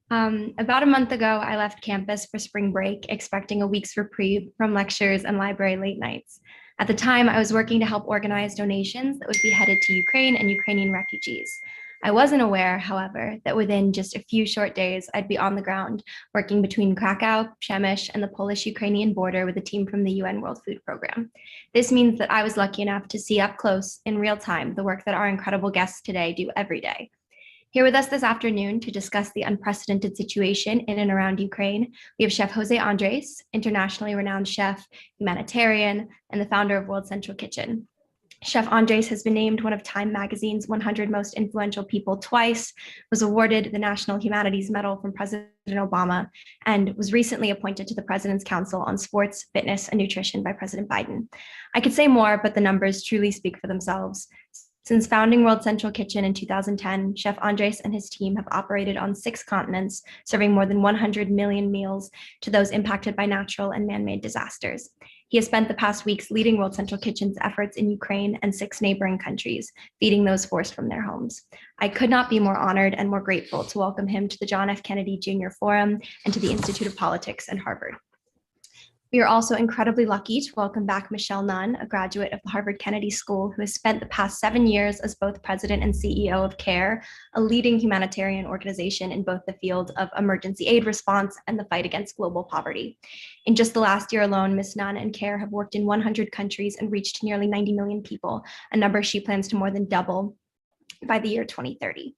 About a month ago, I left campus for spring break, expecting a week's reprieve from lectures and library late nights. At the time, I was working to help organize donations that would be headed to Ukraine and Ukrainian refugees. I wasn't aware, however, that within just a few short days, I'd be on the ground working between Krakow, Przemyśl, and the Polish-Ukrainian border with a team from the UN World Food Program. This means that I was lucky enough to see up close, in real time, the work that our incredible guests today do every day. Here with us this afternoon to discuss the unprecedented situation in and around Ukraine, we have Chef José Andrés, internationally renowned chef, humanitarian, and the founder of World Central Kitchen. Chef Andrés has been named one of Time Magazine's 100 most influential people twice, was awarded the National Humanities Medal from President Obama, and was recently appointed to the President's Council on Sports, Fitness, and Nutrition by President Biden. I could say more, but the numbers truly speak for themselves. Since founding World Central Kitchen in 2010, Chef Andrés and his team have operated on 6 continents, serving more than 100 million meals to those impacted by natural and man-made disasters. He has spent the past weeks leading World Central Kitchen's efforts in Ukraine and 6 neighboring countries, feeding those forced from their homes. I could not be more honored and more grateful to welcome him to the John F. Kennedy Jr. Forum and to the Institute of Politics and Harvard. We are also incredibly lucky to welcome back Michelle Nunn, a graduate of the Harvard Kennedy School, who has spent the past 7 years as both president and CEO of CARE, a leading humanitarian organization in both the field of emergency aid response and the fight against global poverty. In just the last year alone, Ms. Nunn and CARE have worked in 100 countries and reached nearly 90 million people, a number she plans to more than double by the year 2030.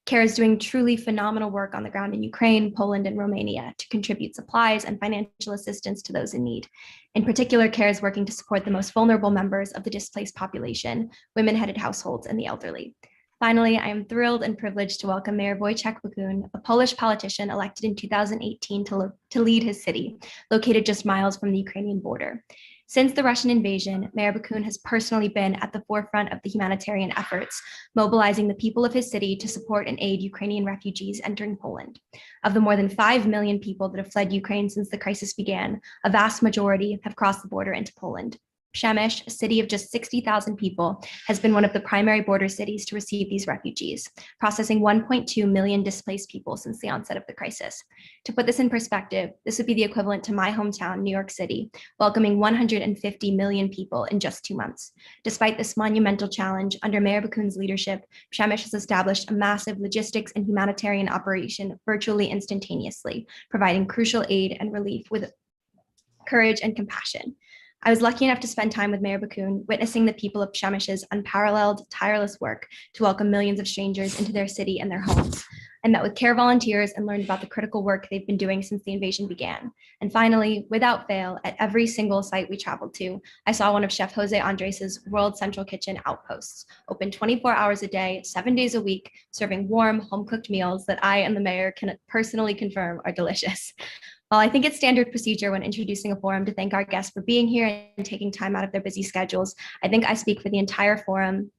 CARE is doing truly phenomenal work on the ground in Ukraine, Poland, and Romania to contribute supplies and financial assistance to those in need. In particular, CARE is working to support the most vulnerable members of the displaced population, women-headed households, and the elderly. Finally, I am thrilled and privileged to welcome Mayor Wojciech Bakun, a Polish politician elected in 2018 to lead his city, located just miles from the Ukrainian border. Since the Russian invasion, Mayor Bakun has personally been at the forefront of the humanitarian efforts, mobilizing the people of his city to support and aid Ukrainian refugees entering Poland. Of the more than 5 million people that have fled Ukraine since the crisis began, a vast majority have crossed the border into Poland. Przemyśl, a city of just 60,000 people, has been one of the primary border cities to receive these refugees, processing 1.2 million displaced people since the onset of the crisis. To put this in perspective, this would be the equivalent to my hometown, New York City, welcoming 150 million people in just 2 months. Despite this monumental challenge, under Mayor Bakun's leadership, Przemyśl has established a massive logistics and humanitarian operation virtually instantaneously, providing crucial aid and relief with courage and compassion. I was lucky enough to spend time with Mayor Bakun, witnessing the people of Przemyśl's unparalleled, tireless work to welcome millions of strangers into their city and their homes. I met with CARE volunteers and learned about the critical work they've been doing since the invasion began. And finally, without fail, at every single site we traveled to, I saw one of Chef José Andrés' World Central Kitchen outposts, open 24 hours a day, 7 days a week, serving warm, home-cooked meals that I and the mayor can personally confirm are delicious. While I think it's standard procedure when introducing a forum to thank our guests for being here and taking time out of their busy schedules, I think I speak for the entire forum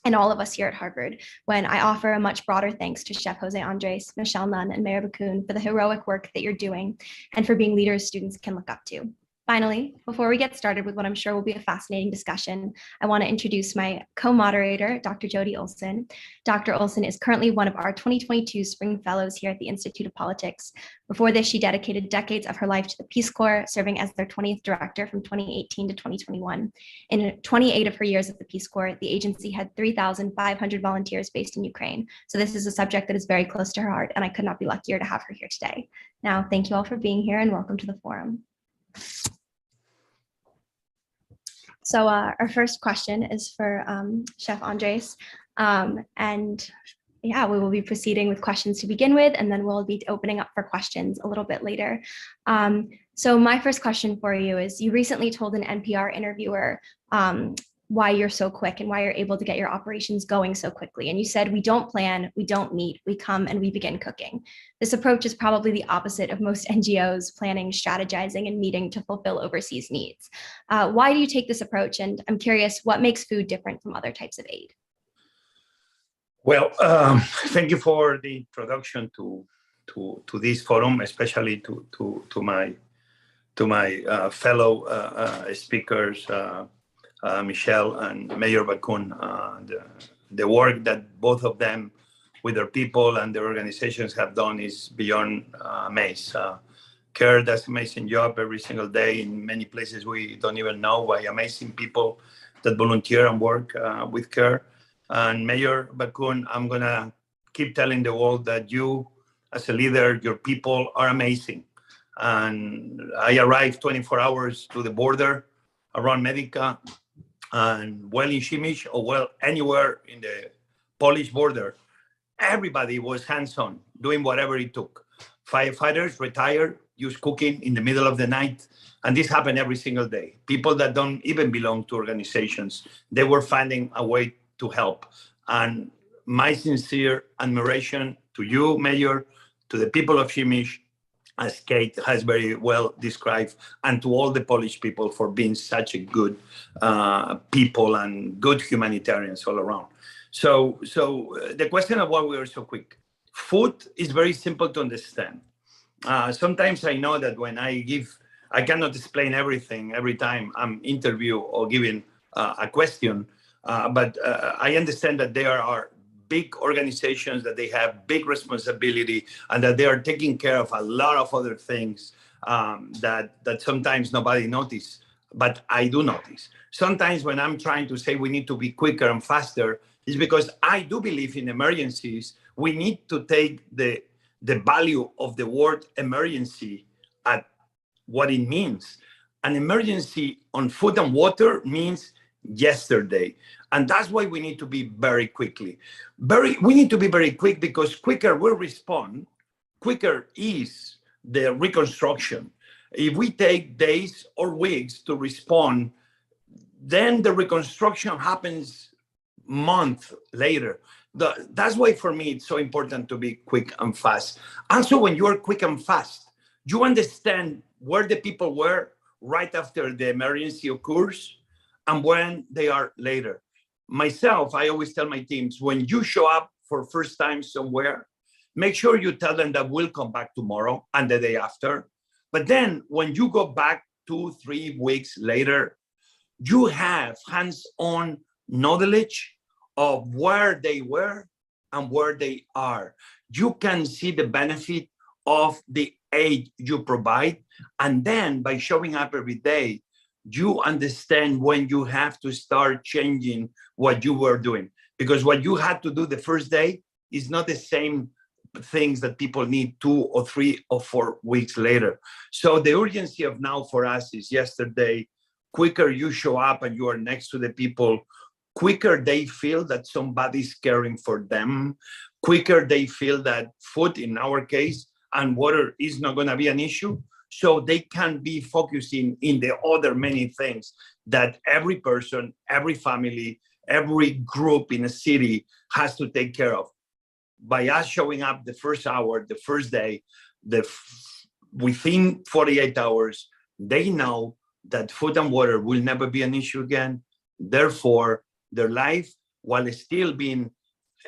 and all of us here at Harvard when I offer a much broader thanks to Chef José Andrés, Michelle Nunn, and Mayor Bakun for the heroic work that you're doing and for being leaders students can look up to. Finally, before we get started with what I'm sure will be a fascinating discussion, I want to introduce my co-moderator, Dr. Jody Olson. Dr. Olson is currently one of our 2022 Spring Fellows here at the Institute of Politics. Before this, she dedicated decades of her life to the Peace Corps, serving as their 20th director from 2018 to 2021. In 28 of her years at the Peace Corps, the agency had 3,500 volunteers based in Ukraine. So this is a subject that is very close to her heart, and I could not be luckier to have her here today. Now, thank you all for being here and welcome to the forum. So our first question is for Chef Andrés. And yeah, we will be proceeding with questions to begin with, and then we'll be opening up for questions a little bit later. So my first question for you is, you recently told an NPR interviewer why you're so quick and why you're able to get your operations going so quickly. And you said, we don't plan, we don't meet, we come and we begin cooking. This approach is probably the opposite of most NGOs planning, strategizing, and meeting to fulfill overseas needs. Why do you take this approach? And I'm curious, what makes food different from other types of aid? Well, thank you for the introduction to this forum, especially to my fellow speakers, Michelle and Mayor Bakun. The work that both of them with their people and their organizations have done is beyond amazing. CARE does an amazing job every single day in many places we don't even know, by amazing people that volunteer and work with CARE. And Mayor Bakun, I'm going to keep telling the world that you, as a leader, your people are amazing. And I arrived 24 hours to the border around Medica, and well in Przemyśl, or well anywhere in the Polish border, everybody was hands-on, doing whatever it took. Firefighters retired, used cooking in the middle of the night. And this happened every single day. People that don't even belong to organizations, they were finding a way to help. And my sincere admiration to you, Mayor, to the people of Przemyśl, as Kate has very well described, and to all the Polish people for being such a good people and good humanitarians all around. So the question of why we are so quick. Food is very simple to understand. Sometimes I know that when I cannot explain everything every time I'm interviewed or giving a question, but I understand that there are big organizations, that they have big responsibility, and that they are taking care of a lot of other things that sometimes nobody notices, but I do notice. Sometimes when I'm trying to say we need to be quicker and faster, it's because I do believe in emergencies. We need to take the value of the word emergency at what it means. An emergency on food and water means yesterday. And that's why we need to be very quickly. We need to be very quick, because quicker we'll respond, quicker is the reconstruction. If we take days or weeks to respond, then the reconstruction happens month later. That's why for me it's so important to be quick and fast. Also, when you are quick and fast, you understand where the people were right after the emergency occurs and when they are later. Myself, I always tell my teams, when you show up for first time somewhere, make sure you tell them that we'll come back tomorrow and the day after. But then when you go back 2-3 weeks later, you have hands-on knowledge of where they were and where they are. You can see the benefit of the aid you provide. And then by showing up every day, you understand when you have to start changing what you were doing. Because what you had to do the first day is not the same things that people need 2 or 3 or 4 weeks later. So the urgency of now for us is yesterday. Quicker you show up and you are next to the people, quicker they feel that somebody's caring for them, quicker they feel that food, in our case, and water is not going to be an issue. So they can be focusing in the other many things that every person, every family, every group in a city has to take care of. By us showing up the first hour, the first day, within 48 hours, they know that food and water will never be an issue again. Therefore, their life, while still being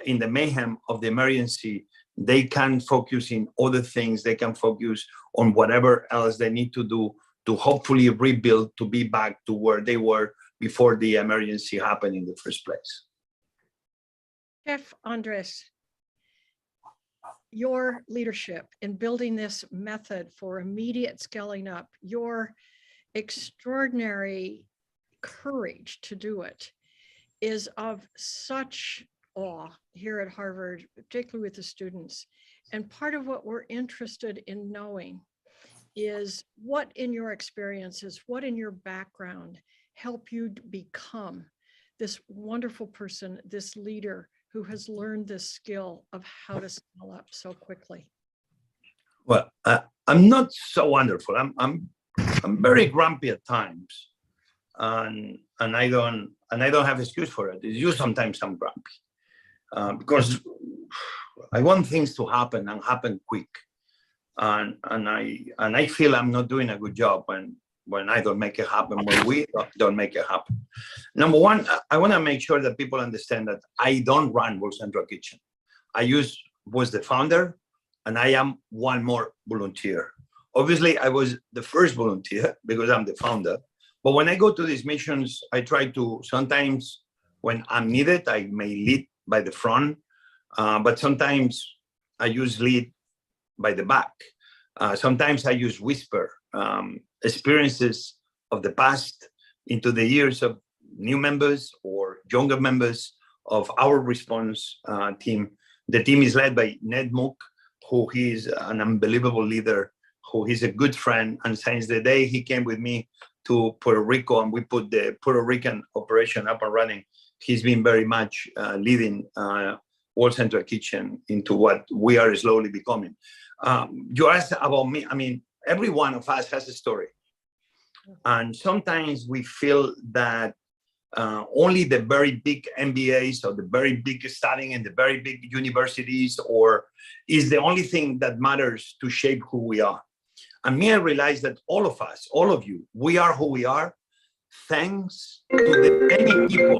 in the mayhem of the emergency, they can focus in other things. They can focus on whatever else they need to do to hopefully rebuild, to be back to where they were before the emergency happened in the first place. Chef Andrés, your leadership in building this method for immediate scaling up, your extraordinary courage to do it is of such awe here at Harvard, particularly with the students. And part of what we're interested in knowing is what in your experiences, what in your background help you become this wonderful person, this leader who has learned this skill of how to scale up so quickly? Well, I'm not so wonderful. I'm very grumpy at times, and I don't have excuse for it. It's just sometimes I'm grumpy because I want things to happen and happen quick, and I feel I'm not doing a good job when I don't make it happen, when we don't make it happen. Number one, I want to make sure that people understand that I don't run World Central Kitchen. I was the founder, and I am one more volunteer. Obviously, I was the first volunteer because I'm the founder. But when I go to these missions, I try to, sometimes when I'm needed, I may lead by the front. But sometimes I use lead by the back. Sometimes I use whisper, experiences of the past into the ears of new members or younger members of our response team. The team is led by Ned Mook, who is an unbelievable leader, who is a good friend. And since the day he came with me to Puerto Rico and we put the Puerto Rican operation up and running, he's been very much leading World Central Kitchen into what we are slowly becoming. You asked about me. I mean, every one of us has a story. And sometimes we feel that only the very big MBAs or the very big studying in the very big universities or is the only thing that matters to shape who we are. And me, I realize that all of us, all of you, we are who we are thanks to the many people.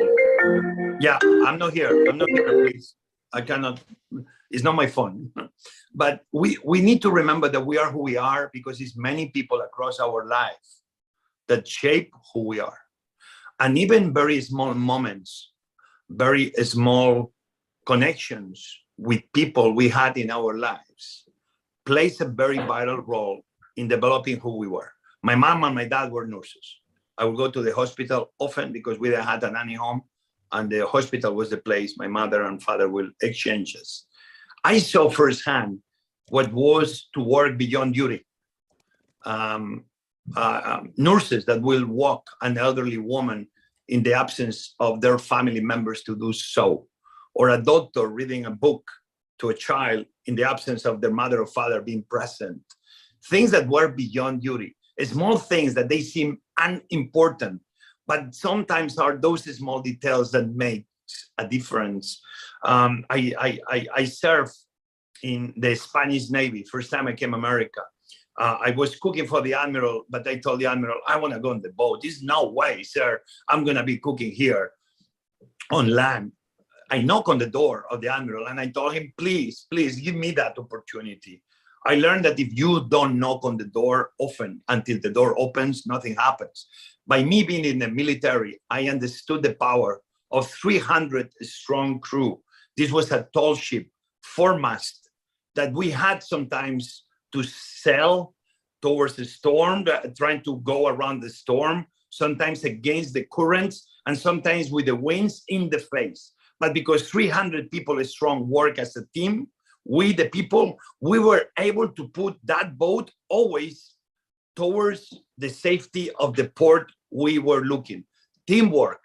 Yeah, I'm not here, please. I cannot, it's not my phone. But we need to remember that we are who we are because it's many people across our life that shape who we are. And even very small moments, very small connections with people we had in our lives plays a very vital role in developing who we were. My mom and my dad were nurses. I would go to the hospital often because we had a nanny home and the hospital was the place my mother and father will exchange us. I saw firsthand what was to work beyond duty. Nurses that will walk an elderly woman in the absence of their family members to do so, or a doctor reading a book to a child in the absence of their mother or father being present. Things that were beyond duty, small things that they seem unimportant, but sometimes are those small details that make a difference. I served in the Spanish Navy, first time I came to America. I was cooking for the admiral, but I told the admiral, I want to go on the boat. There's no way, sir, I'm going to be cooking here on land. I knock on the door of the admiral and I told him, please, please give me that opportunity. I learned that if you don't knock on the door often until the door opens, nothing happens. By me being in the military, I understood the power of 300 strong crew. This was a tall ship, foremast, that we had sometimes to sail towards the storm, trying to go around the storm, sometimes against the currents, and sometimes with the winds in the face. But because 300 people strong work as a team, we, the people, we were able to put that boat always towards the safety of the port we were looking. Teamwork,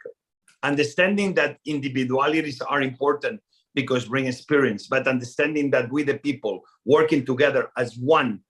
understanding that individualities are important because bring experience, but understanding that we, the people, working together as one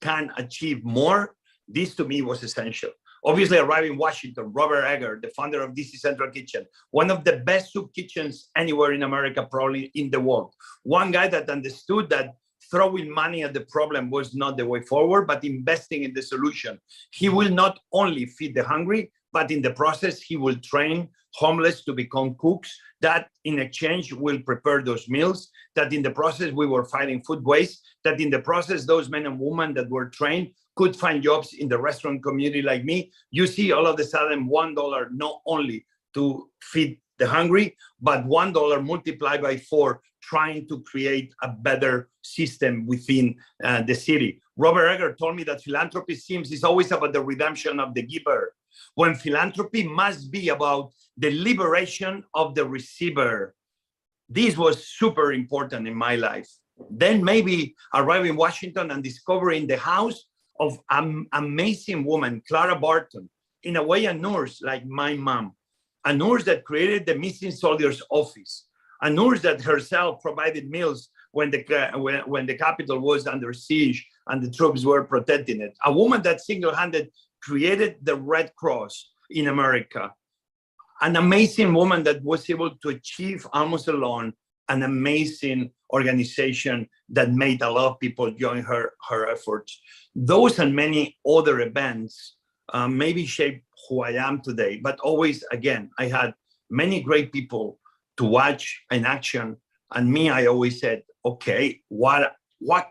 can achieve more, this to me was essential. Obviously, arriving in Washington, Robert Egger, the founder of DC Central Kitchen, one of the best soup kitchens anywhere in America, probably in the world. One guy that understood that throwing money at the problem was not the way forward, but investing in the solution. He will not only feed the hungry, but in the process, he will train homeless to become cooks, that in exchange will prepare those meals, that in the process we were fighting food waste, that in the process those men and women that were trained could find jobs in the restaurant community like me. You see all of a sudden $1 not only to feed the hungry, but $1 multiplied by 4, trying to create a better system within the city. Robert Egger told me that philanthropy seems is always about the redemption of the giver, when philanthropy must be about the liberation of the receiver. This was super important in my life. Then maybe arriving in Washington and discovering the house of an amazing woman, Clara Barton, in a way a nurse like my mom, a nurse that created the Missing Soldiers Office, a nurse that herself provided meals when the capital was under siege and the troops were protecting it, a woman that single-handed created the Red Cross in America, an amazing woman that was able to achieve almost alone an amazing organization that made a lot of people join her efforts. Those and many other events maybe shaped who I am today, but always, again, I had many great people to watch in action. And me, I always said, okay, what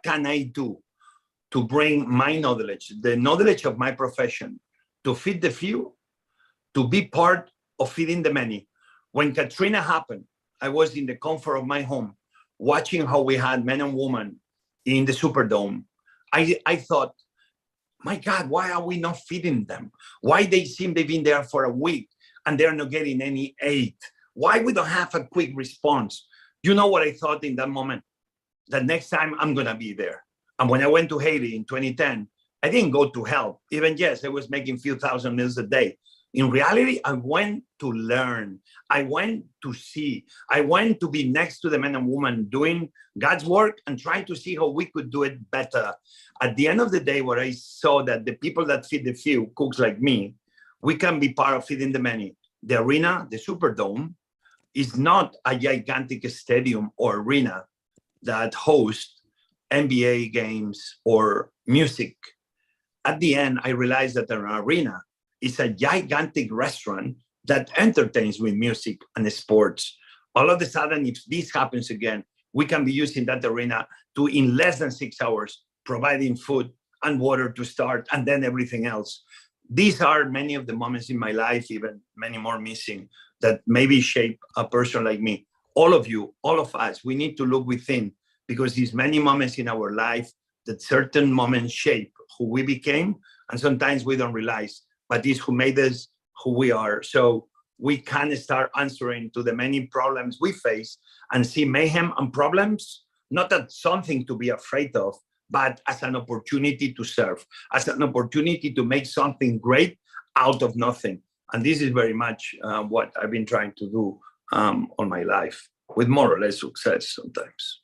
can I do to bring my knowledge, the knowledge of my profession, to feed the few, to be part of feeding the many. When Katrina happened, I was in the comfort of my home watching how we had men and women in the Superdome, I thought, my God, why are we not feeding them? Why they seem they've been there for a week and they're not getting any aid? Why we don't have a quick response? You know what I thought in that moment? That next time I'm gonna be there. And when I went to Haiti in 2010, I didn't go to help. Even yes, I was making a few thousand meals a day. In reality, I went to learn. I went to see. I went to be next to the men and women doing God's work and trying to see how we could do it better. At the end of the day, what I saw that the people that feed the few, cooks like me, we can be part of feeding the many. The arena, the Superdome, is not a gigantic stadium or arena that hosts NBA games or music. At the end, I realized that an arena is a gigantic restaurant that entertains with music and sports. All of a sudden, if this happens again, we can be using that arena to, in less than 6 hours, providing food and water to start, and then everything else. These are many of the moments in my life, even many more missing, that maybe shape a person like me. All of you, all of us, we need to look within, because these many moments in our life, that certain moments shape who we became, and sometimes we don't realize, but it's who made us who we are. So we can start answering to the many problems we face and see mayhem and problems, not as something to be afraid of, but as an opportunity to serve, as an opportunity to make something great out of nothing. And this is very much what I've been trying to do all my life, with more or less success sometimes.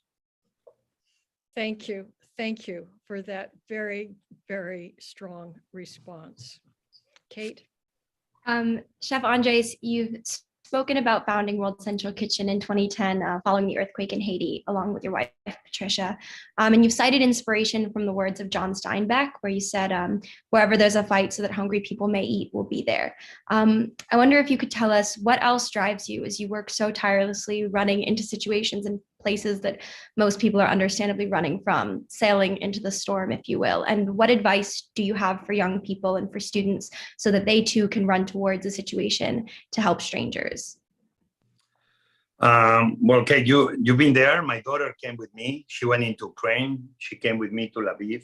Thank you. Thank you for that very, very strong response. Kate? Chef Andres, you've spoken about founding World Central Kitchen in 2010 following the earthquake in Haiti, along with your wife, Patricia. And you've cited inspiration from the words of John Steinbeck, where you said, wherever there's a fight so that hungry people may eat, we'll be there. I wonder if you could tell us what else drives you as you work so tirelessly running into situations and places that most people are understandably running from, sailing into the storm, if you will. And what advice do you have for young people and for students so that they too can run towards a situation to help strangers? Well, Kate, you've been there. My daughter came with me. She went into Ukraine. She came with me to Lviv.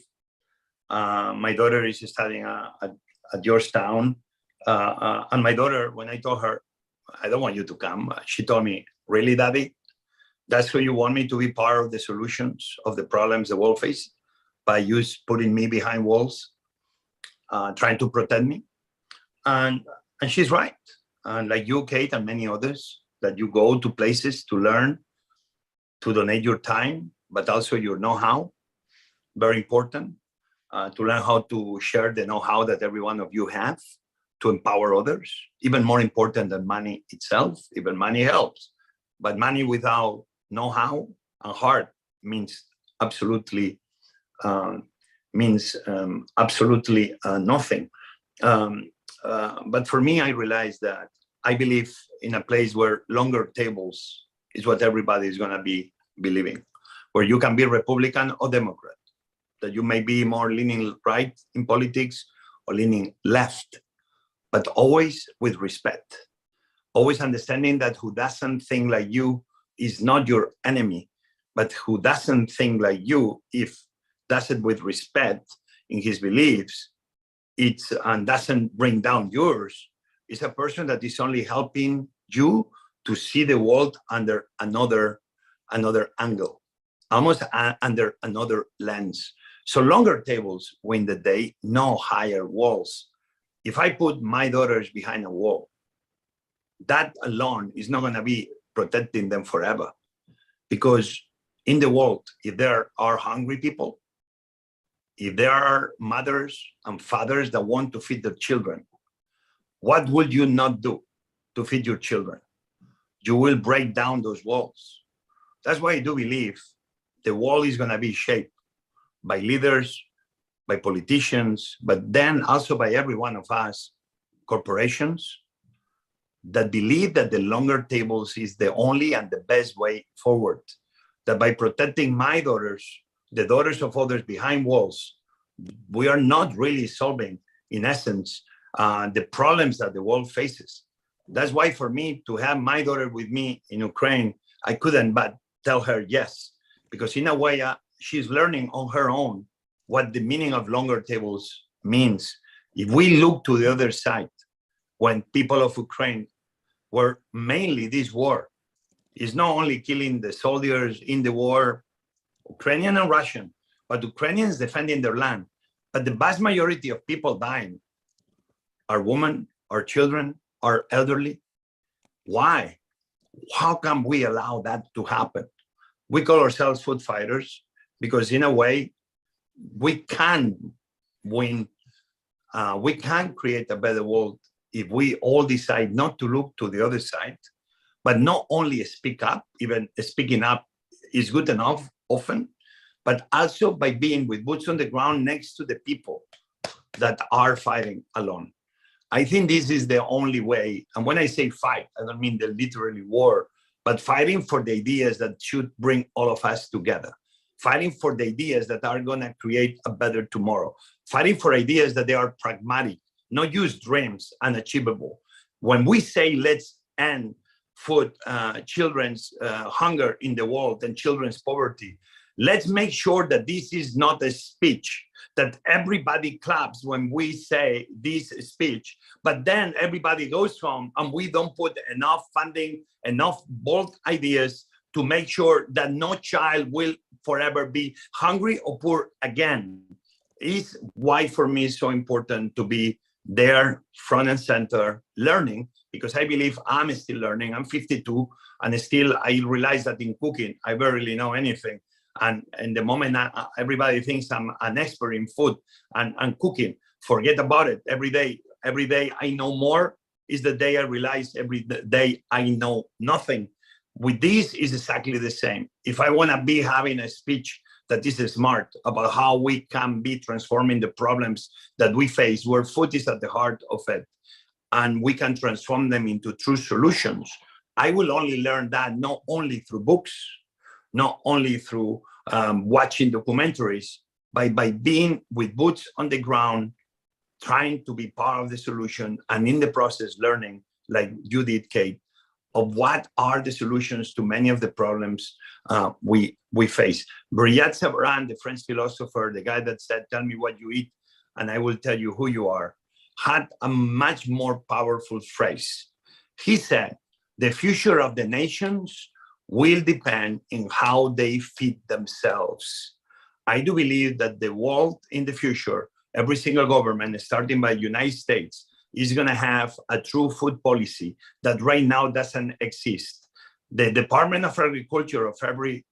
My daughter is studying at Georgetown. And my daughter, when I told her, I don't want you to come, she told me, really, Daddy? That's who you want me to be part of the solutions of the problems the world faces, by you putting me behind walls, trying to protect me? And she's right. And like you, Kate, and many others, that you go to places to learn, to donate your time, but also your know-how, very important, to learn how to share the know-how that every one of you have, to empower others, even more important than money itself. Even money helps, but money without know-how and heart means absolutely nothing. But for me, I realized that I believe in a place where longer tables is what everybody is going to be believing, where you can be Republican or Democrat, that you may be more leaning right in politics or leaning left, but always with respect, always understanding that who doesn't think like you is not your enemy, but who doesn't think like you, if does it with respect in his beliefs, and doesn't bring down yours, is a person that is only helping you to see the world under another angle, almost under another lens. So longer tables win the day, no higher walls. If I put my daughters behind a wall, that alone is not going to be protecting them forever. Because in the world, if there are hungry people, if there are mothers and fathers that want to feed their children, what would you not do to feed your children? You will break down those walls. That's why I do believe the wall is going to be shaped by leaders, by politicians, but then also by every one of us, corporations, that believe that the longer tables is the only and the best way forward. That by protecting my daughters, the daughters of others behind walls, we are not really solving, in essence, the problems that the world faces. That's why for me to have my daughter with me in Ukraine, I couldn't but tell her yes, because in a way, she's learning on her own what the meaning of longer tables means. If we look to the other side, when people of Ukraine were mainly this war is not only killing the soldiers in the war, Ukrainian and Russian, but Ukrainians defending their land. But the vast majority of people dying are women, are children, are elderly. Why? How come we allow that to happen? We call ourselves food fighters because in a way, we can win. We can create a better world if we all decide not to look to the other side, but not only speak up, even speaking up is good enough often, but also by being with boots on the ground next to the people that are fighting alone. I think this is the only way. And when I say fight, I don't mean the literally war, but fighting for the ideas that should bring all of us together. Fighting for the ideas that are going to create a better tomorrow. Fighting for ideas that they are pragmatic, not just dreams, unachievable. When we say let's end food, children's hunger in the world and children's poverty, let's make sure that this is not a speech, that everybody claps when we say this speech, but then everybody goes home and we don't put enough funding, enough bold ideas to make sure that no child will forever be hungry or poor again. Is why for me it's so important to be there front and center learning, because I believe I'm still learning. I'm 52 and still I realize that in cooking, I barely know anything. And the moment everybody thinks I'm an expert in food and cooking, forget about it. Every day I know more is the day I realize every day I know nothing. With this is exactly the same. If I want to be having a speech that is smart about how we can be transforming the problems that we face, where food is at the heart of it, and we can transform them into true solutions, I will only learn that not only through books, not only through watching documentaries, but by being with boots on the ground, trying to be part of the solution, and in the process learning, like you did, Kate, of what are the solutions to many of the problems we face. Brillat Savarin, the French philosopher, the guy that said, "Tell me what you eat, and I will tell you who you are," had a much more powerful phrase. He said, "The future of the nations will depend on how they feed themselves." I do believe that the world in the future, every single government, starting by the United States, is going to have a true food policy that right now doesn't exist. The Department of Agriculture of every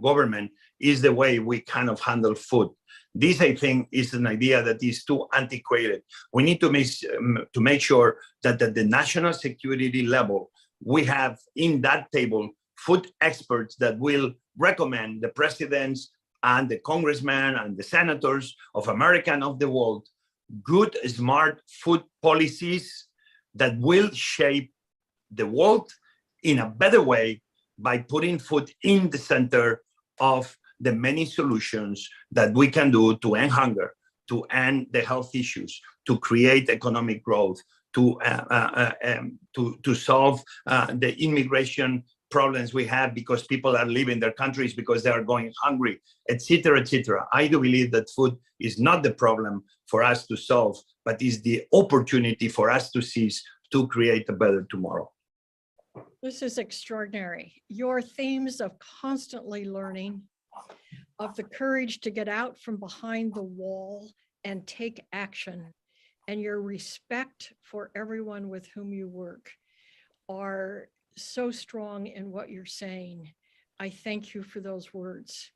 government is the way we kind of handle food. This, I think, is an idea that is too antiquated. We need to make sure that at the national security level, we have in that table food experts that will recommend the presidents and the congressmen and the senators of America and of the world good, smart food policies that will shape the world in a better way by putting food in the center of the many solutions that we can do to end hunger, to end the health issues, to create economic growth, to solve the immigration problems we have because people are leaving their countries because they are going hungry, etc., etc. I do believe that food is not the problem for us to solve, but is the opportunity for us to seize to create a better tomorrow. This is extraordinary. Your themes of constantly learning, of the courage to get out from behind the wall and take action, and your respect for everyone with whom you work are so strong in what you're saying. I thank you for those words.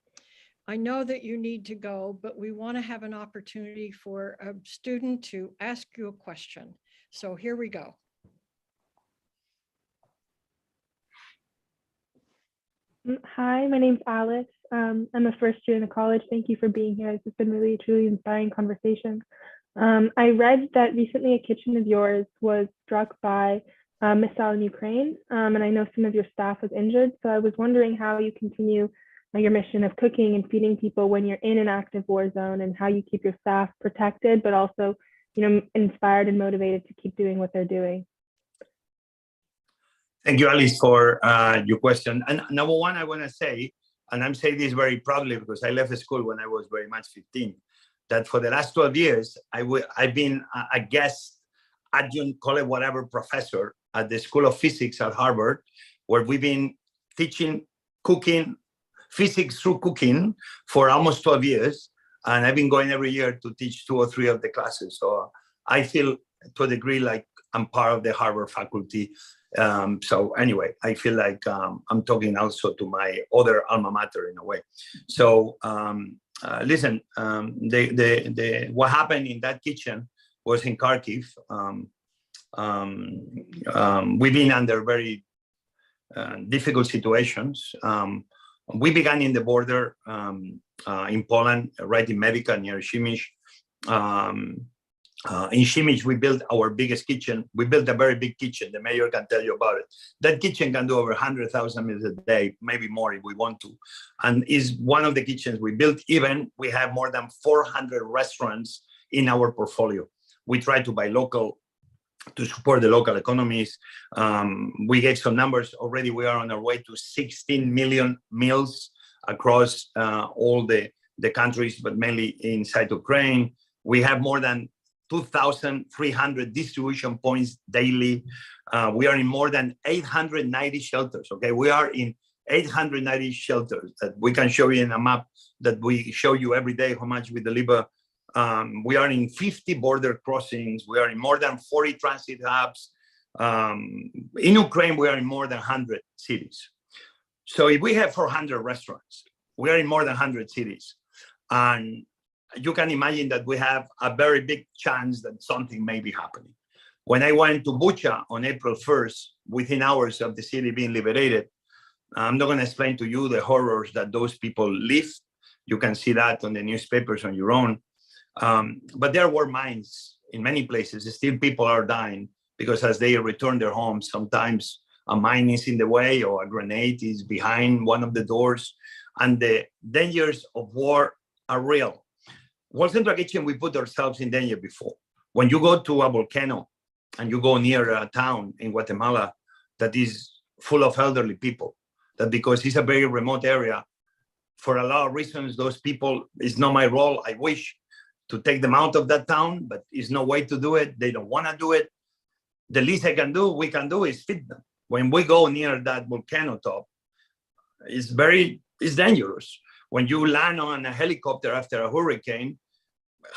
I know that you need to go, but we want to have an opportunity for a student to ask you a question. So here we go. Hi, my name's Alex. I'm a first year in the college. Thank you for being here. This has been really, truly inspiring conversation. I read that recently a kitchen of yours was struck by a missile in Ukraine, and I know some of your staff was injured. So I was wondering how you continue your mission of cooking and feeding people when you're in an active war zone, and how you keep your staff protected, but also, inspired and motivated to keep doing what they're doing. Thank you, Alice, for your question. And number one, I want to say, and I'm saying this very proudly because I left school when I was very much 15, that for the last 12 years, I've been a guest adjunct, call it whatever, professor at the School of Physics at Harvard, where we've been teaching cooking, physics through cooking for almost 12 years. And I've been going every year to teach 2 or 3 of the classes. So I feel to a degree like I'm part of the Harvard faculty. So anyway, I feel like I'm talking also to my other alma mater in a way. So listen, what happened in that kitchen was in Kharkiv. We've been under very difficult situations. We began in the border in Poland, right in Medica near Przemyśl. In Przemyśl, we built our biggest kitchen. We built a very big kitchen. The mayor can tell you about it. That kitchen can do over 100,000 meals a day, maybe more if we want to. And is one of the kitchens we built. Even we have more than 400 restaurants in our portfolio. We try to buy local to support the local economies. We gave some numbers already. We are on our way to 16 million meals across all the countries, but mainly inside Ukraine. We have more than 2,300 distribution points daily. We are in more than 890 shelters, okay? We are in 890 shelters that we can show you in a map that we show you every day how much we deliver. We are in 50 border crossings. We are in more than 40 transit hubs. In Ukraine, we are in more than 100 cities. So if we have 400 restaurants, we are in more than 100 cities. And you can imagine that we have a very big chance that something may be happening. When I went to Bucha on April 1st, within hours of the city being liberated, I'm not going to explain to you the horrors that those people live. You can see that on the newspapers on your own. But there were mines in many places. Still people are dying because as they return their homes, sometimes a mine is in the way or a grenade is behind one of the doors. And the dangers of war are real. World Central Kitchen, we put ourselves in danger before. When you go to a volcano and you go near a town in Guatemala that is full of elderly people, that because it's a very remote area, for a lot of reasons, those people, it's not my role. I wish to take them out of that town, but it's no way to do it. They don't want to do it. The least we can do is feed them. When we go near that volcano top, it's dangerous. When you land on a helicopter after a hurricane,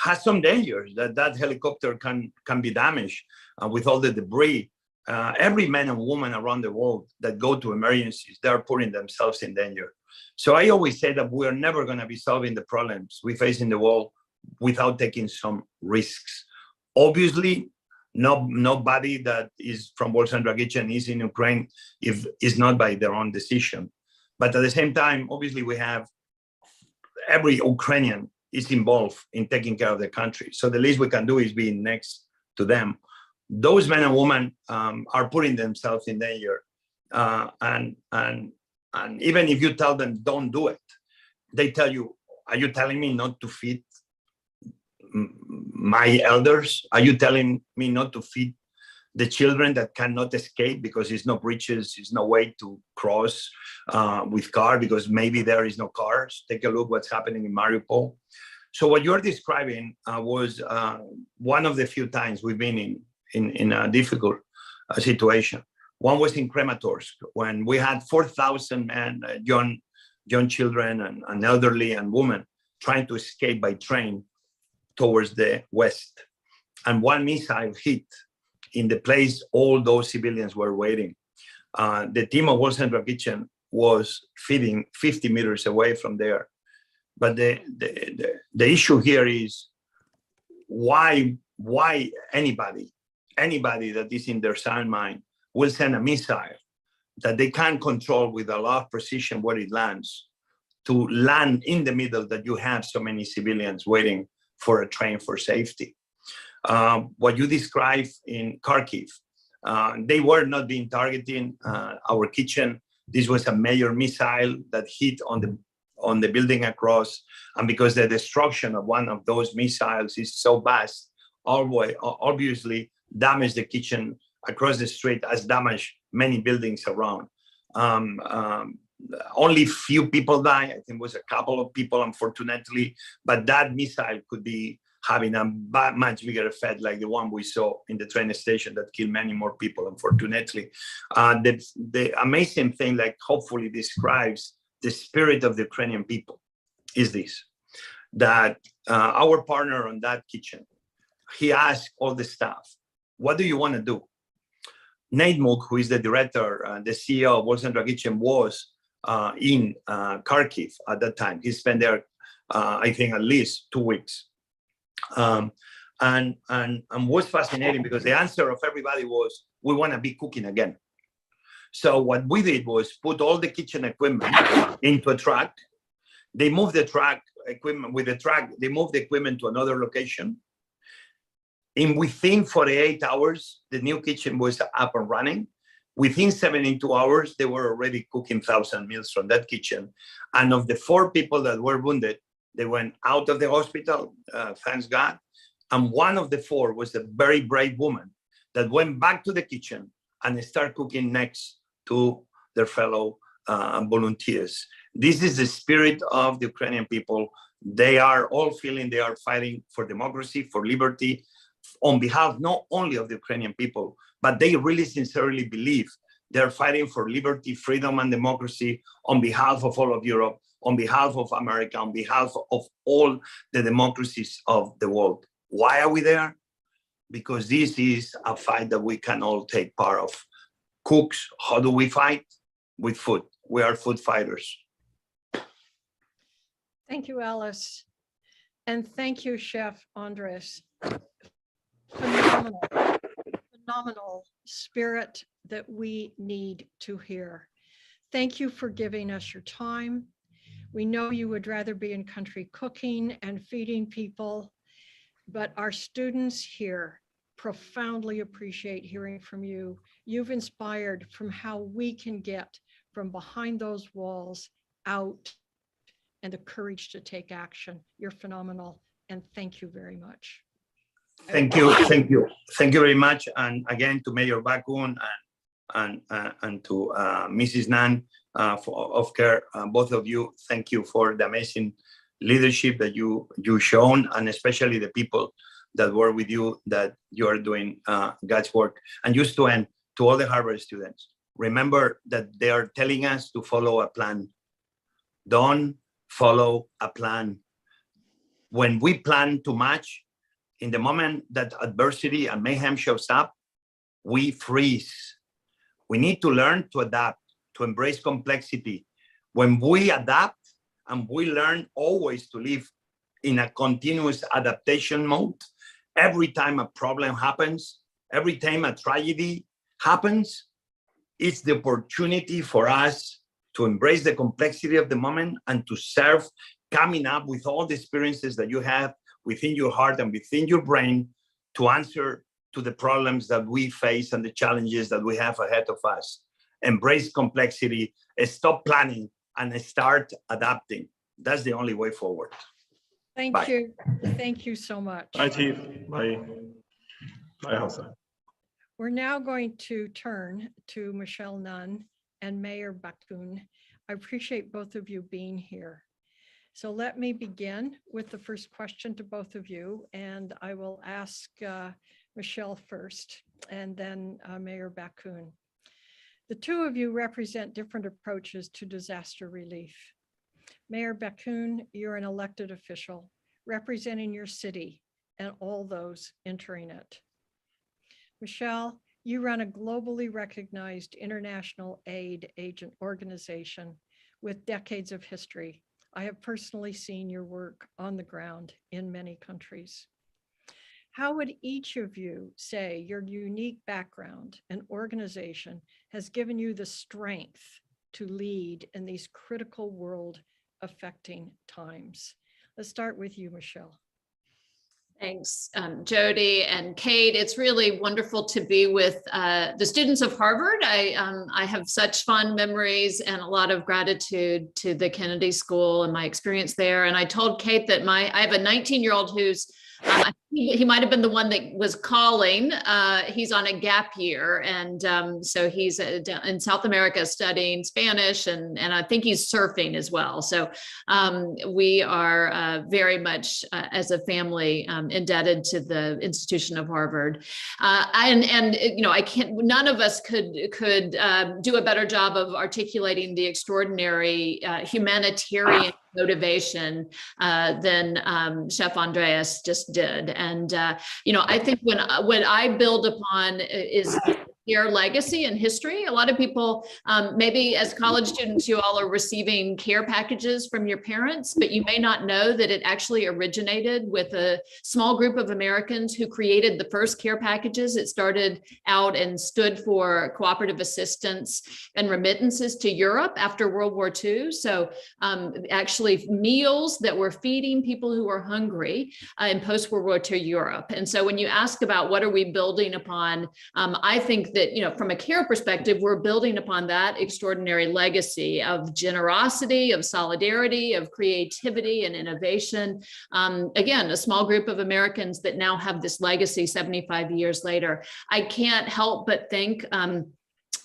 has some dangers that helicopter can be damaged with all the debris. Every man and woman around the world that go to emergencies, they're putting themselves in danger. So I always say that we're never going to be solving the problems we face in the world without taking some risks. Obviously, nobody that is from World Central Kitchen is in Ukraine if it's not by their own decision. But at the same time, obviously, we have every Ukrainian is involved in taking care of the country. So the least we can do is be next to them. Those men and women are putting themselves in danger. And even if you tell them, don't do it, they tell you, are you telling me not to feed my elders? Are you telling me not to feed the children that cannot escape because there's no bridges, there's no way to cross with car because maybe there is no cars? Take a look what's happening in Mariupol. So what you're describing was one of the few times we've been in a difficult situation. One was in Kramatorsk when we had 4,000 men, young children and elderly and women trying to escape by train towards the west. And one missile hit in the place all those civilians were waiting. The team of World Central Kitchen was feeding 50 meters away from there. But the issue here is why anybody that is in their sound mind will send a missile that they can't control with a lot of precision where it lands to land in the middle that you have so many civilians waiting for a train for safety. What you describe in Kharkiv, they were not being targeting our kitchen. This was a major missile that hit on the building across, and because the destruction of one of those missiles is so vast, obviously damaged the kitchen across the street, as damaged many buildings around. Only few people died. I think it was a couple of people, unfortunately, but that missile could be having a much bigger effect like the one we saw in the train station that killed many more people, unfortunately. The amazing thing, like hopefully describes the spirit of the Ukrainian people, is this, that our partner on that kitchen, he asked all the staff, what do you want to do? Nate Mook, who is the director, the CEO of World Central Kitchen, was in Kharkiv at that time. He spent there, I think, at least 2 weeks. And what's fascinating, because the answer of everybody was, we want to be cooking again. So what we did was put all the kitchen equipment into a truck. They moved the truck equipment with the truck. They moved the equipment to another location. Within 48 hours, the new kitchen was up and running. Within 72 hours, they were already cooking 1,000 meals from that kitchen. And of the 4 people that were wounded, they went out of the hospital, thanks God. And one of the 4 was a very brave woman that went back to the kitchen and started cooking next to their fellow volunteers. This is the spirit of the Ukrainian people. They are all feeling they are fighting for democracy, for liberty, on behalf not only of the Ukrainian people, but they really sincerely believe they're fighting for liberty, freedom, and democracy on behalf of all of Europe, on behalf of America, on behalf of all the democracies of the world. Why are we there? Because this is a fight that we can all take part of. Cooks, how do we fight? With food. We are food fighters. Thank you, Alice. And thank you, Chef Andres. Phenomenal spirit that we need to hear. Thank you for giving us your time. We know you would rather be in country cooking and feeding people, but our students here profoundly appreciate hearing from you. You've inspired from how we can get from behind those walls out and the courage to take action. You're phenomenal, and thank you very much. Thank you very much. And again, to Mayor Bakun and to Mrs. Nunn of CARE, both of you, thank you for the amazing leadership that you shown, and especially the people that were with you, that you are doing God's work. And just to end, to all the Harvard students, remember that they are telling us to follow a plan. Don't follow a plan. When we plan too much, in the moment that adversity and mayhem shows up, we freeze. We need to learn to adapt, to embrace complexity. When we adapt and we learn always to live in a continuous adaptation mode, every time a problem happens, every time a tragedy happens, it's the opportunity for us to embrace the complexity of the moment and to serve, coming up with all the experiences that you have within your heart and within your brain to answer to the problems that we face and the challenges that we have ahead of us. Embrace complexity, stop planning, and start adapting. That's the only way forward. Thank you. Thank you so much. Bye, Chief. Bye. Bye, Jose. We're now going to turn to Michelle Nunn and Mayor Bakun. I appreciate both of you being here. So let me begin with the first question to both of you, and I will ask Michelle first, and then Mayor Bakun. The two of you represent different approaches to disaster relief. Mayor Bakun, you're an elected official representing your city and all those entering it. Michelle, you run a globally recognized international aid agent organization with decades of history. I have personally seen your work on the ground in many countries. How would each of you say your unique background and organization has given you the strength to lead in these critical world-affecting times? Let's start with you, Michelle. Thanks, Jody and Kate. It's really wonderful to be with the students of Harvard. I have such fond memories and a lot of gratitude to the Kennedy School and my experience there. And I told Kate that I have a 19-year-old who's He might have been the one that was calling. He's on a gap year, and so he's in South America studying Spanish, and I think he's surfing as well. So we are very much as a family indebted to the institution of Harvard, and you know, none of us could do a better job of articulating the extraordinary humanitarian motivation than Chef Andres just did. And you know, I think when I build upon is CARE legacy and history. A lot of people, maybe as college students, you all are receiving care packages from your parents, but you may not know that it actually originated with a small group of Americans who created the first care packages. It started out and stood for cooperative assistance and remittances to Europe after World War II. So actually meals that were feeding people who were hungry in post-World War II Europe. And so when you ask about what are we building upon, I think that, you know, from a care perspective, we're building upon that extraordinary legacy of generosity, of solidarity, of creativity and innovation. Again, a small group of Americans that now have this legacy 75 years later. I can't help but think,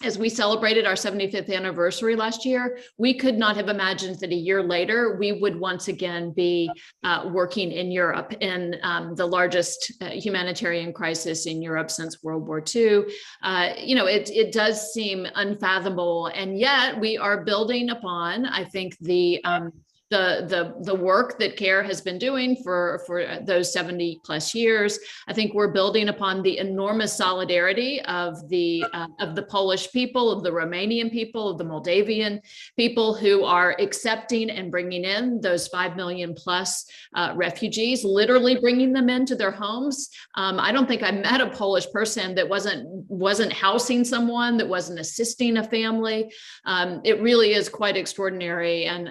as we celebrated our 75th anniversary last year, we could not have imagined that a year later, we would once again be working in Europe in the largest humanitarian crisis in Europe since World War II. You know, it does seem unfathomable, and yet we are building upon, I think, the work that CARE has been doing for those 70 plus years. I think we're building upon the enormous solidarity of the Polish people, of the Romanian people, of the Moldavian people who are accepting and bringing in those 5 million plus refugees, literally bringing them into their homes. I don't think I met a Polish person that wasn't housing someone, that wasn't assisting a family. It really is quite extraordinary. And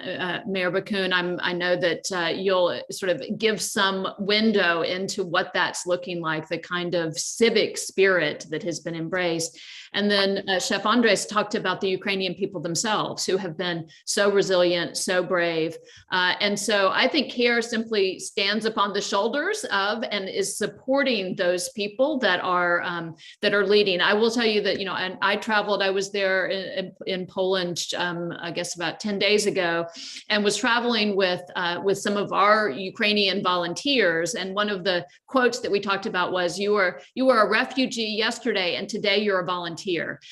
Mayor Bakun, I know that you'll sort of give some window into what that's looking like, the kind of civic spirit that has been embraced. And then Chef Andres talked about the Ukrainian people themselves, who have been so resilient, so brave. And so I think CARE simply stands upon the shoulders of and is supporting those people that are leading. I will tell you that, you know, and I traveled, I was there in Poland, I guess about 10 days ago, and was traveling with some of our Ukrainian volunteers. And one of the quotes that we talked about was, you were a refugee yesterday, and today you're a volunteer.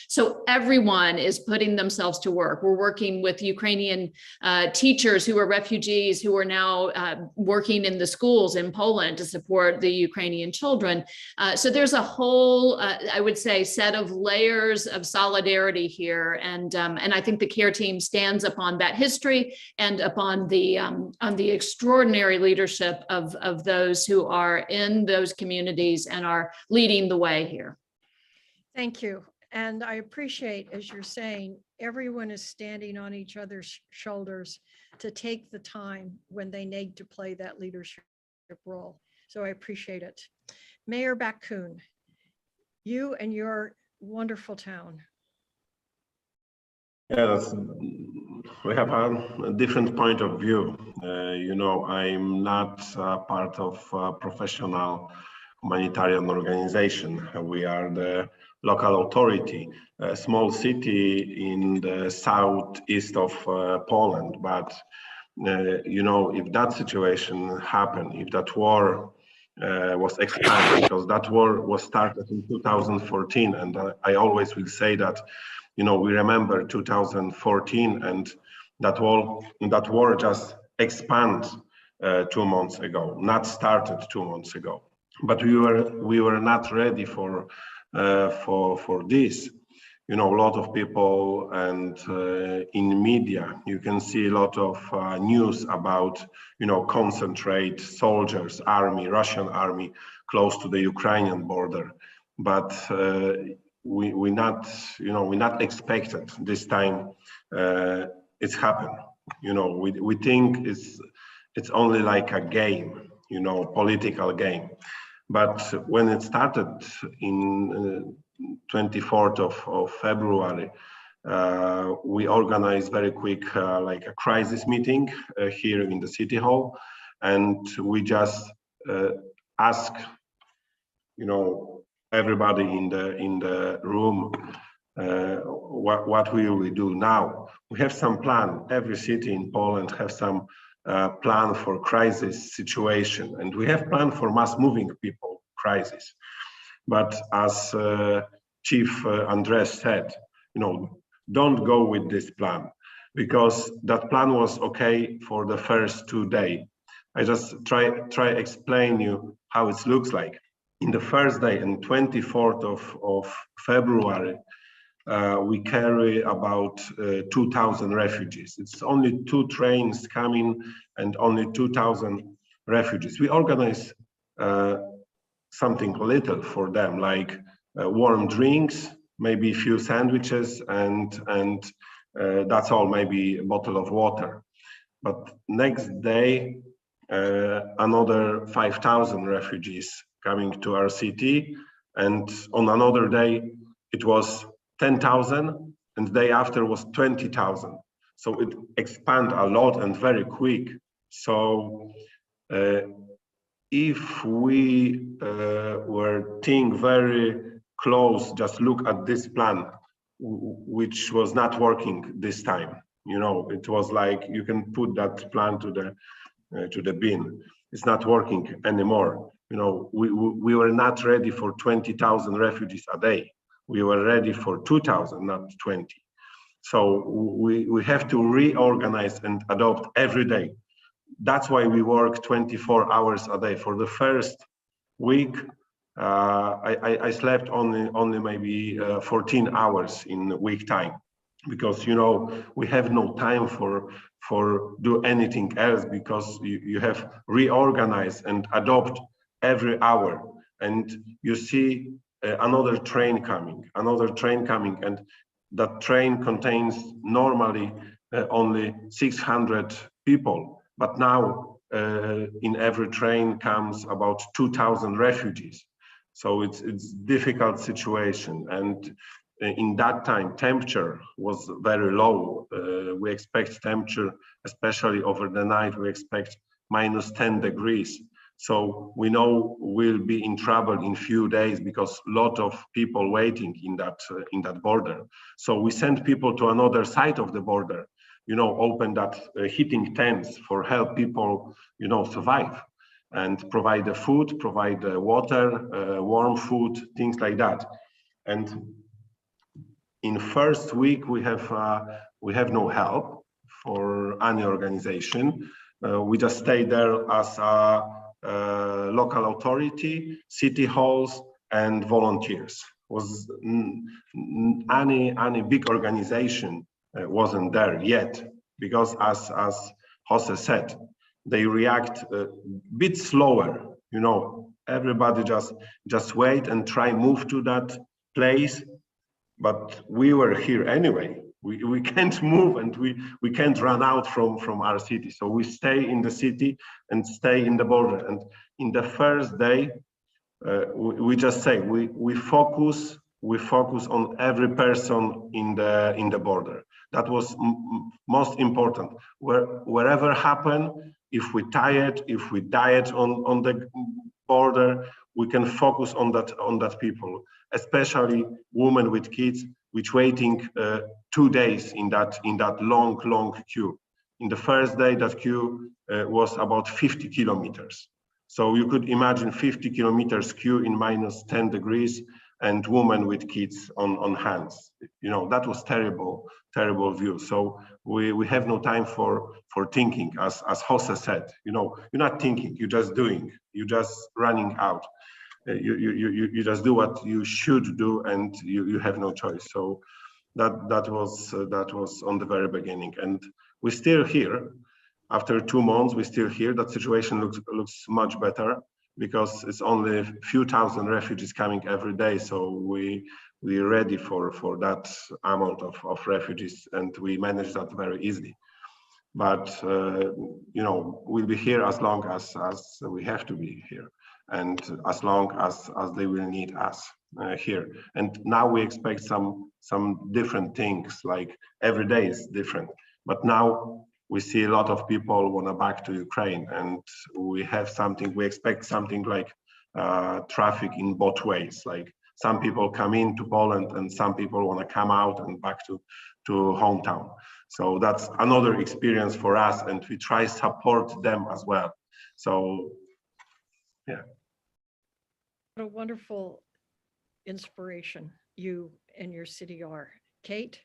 So everyone is putting themselves to work. We're working with Ukrainian teachers who are refugees, who are now working in the schools in Poland to support the Ukrainian children. So there's a whole, I would say, set of layers of solidarity here. And I think the CARE team stands upon that history and upon the extraordinary leadership of those who are in those communities and are leading the way here. Thank you. And I appreciate, as you're saying, everyone is standing on each other's shoulders to take the time when they need to play that leadership role. So I appreciate it. Mayor Bakun, you and your wonderful town. Yes, we have a different point of view. You know, I'm not part of a professional humanitarian organization. We are the local authority, a small city in the southeast of Poland. But, you know, if that situation happened, if that war was expanded, because that war was started in 2014, and I always will say that, you know, we remember 2014, and that war just expanded 2 months ago, not started 2 months ago. But we were not ready for this. You know, a lot of people, and in media, you can see a lot of news about, you know, concentrate soldiers, army, Russian army, close to the Ukrainian border. But we not expected this time it's happened. You know, we think it's only like a game, you know, political game. But when it started in 24th of February, we organized very quick like a crisis meeting here in the city hall, and we just ask, you know, everybody in the room, what will we do now? We have some plan. Every city in Poland have some plan for crisis situation, and we have plan for mass moving people crisis. But as Chief Andrés said, you know, don't go with this plan, because that plan was okay for the first 2 days. I just try explain you how it looks like. In the first day, on 24th of February, we carry about 2,000 refugees. It's only 2 trains coming and only 2,000 refugees. We organize something little for them, like warm drinks, maybe a few sandwiches, and that's all, maybe a bottle of water. But next day, another 5,000 refugees coming to our city, and on another day it was 10,000, and the day after was 20,000. So it expanded a lot and very quick. So if we were think very close, just look at this plan, which was not working this time. You know, it was like you can put that plan to the bin. It's not working anymore. You know, we were not ready for 20,000 refugees a day. We were ready for 2,000, not 20. So we have to reorganize and adopt every day. That's why we work 24 hours a day. For the first week, I slept only maybe 14 hours in week time, because, you know, we have no time for do anything else, because you have reorganize and adopt every hour. And you see another train coming, and that train contains normally only 600 people, but now in every train comes about 2,000 refugees. So it's difficult situation, and in that time temperature was very low. We expect temperature, especially over the night, we expect minus 10 degrees. So we know we'll be in trouble in few days, because a lot of people waiting in that border. So we send people to another side of the border, you know, open that heating tents for help people, you know, survive, and provide the food, provide the water, warm food, things like that. And in first week we have no help for any organization. We just stay there as a local authority, city halls, and volunteers. Was any big organization wasn't there yet, because as José said, they react a bit slower. You know, everybody just wait and try move to that place. But we were here anyway. We can't move, and we can't run out from our city. So we stay in the city and stay in the border. And in the first day, we just say we focus on every person in the border. That was most important. Wherever happen, if we tired, if we died on the border, we can focus on that people, especially women with kids, which waiting 2 days in that long queue. In the first day, that queue was about 50 kilometers. So you could imagine 50 kilometers queue in minus 10 degrees, and women with kids on hands. You know, that was terrible view. So we have no time for thinking, as José said. You know, you're not thinking, you're just doing, you're just running out. You just do what you should do, and you have no choice. So that was on the very beginning, and we're still here. After 2 months, we're still here. That situation looks much better, because it's only a few thousand refugees coming every day. So we're ready for that amount of refugees, and we manage that very easily. But you know, we'll be here as long as we have to be here, and as long as they will need us here. And now we expect some different things, like every day is different. But now we see a lot of people want to back to Ukraine, and we expect something like traffic in both ways. Like some people come into Poland and some people want to come out and back to hometown. So that's another experience for us, and we try support them as well. So, yeah. What a wonderful inspiration you and your city are. Kate?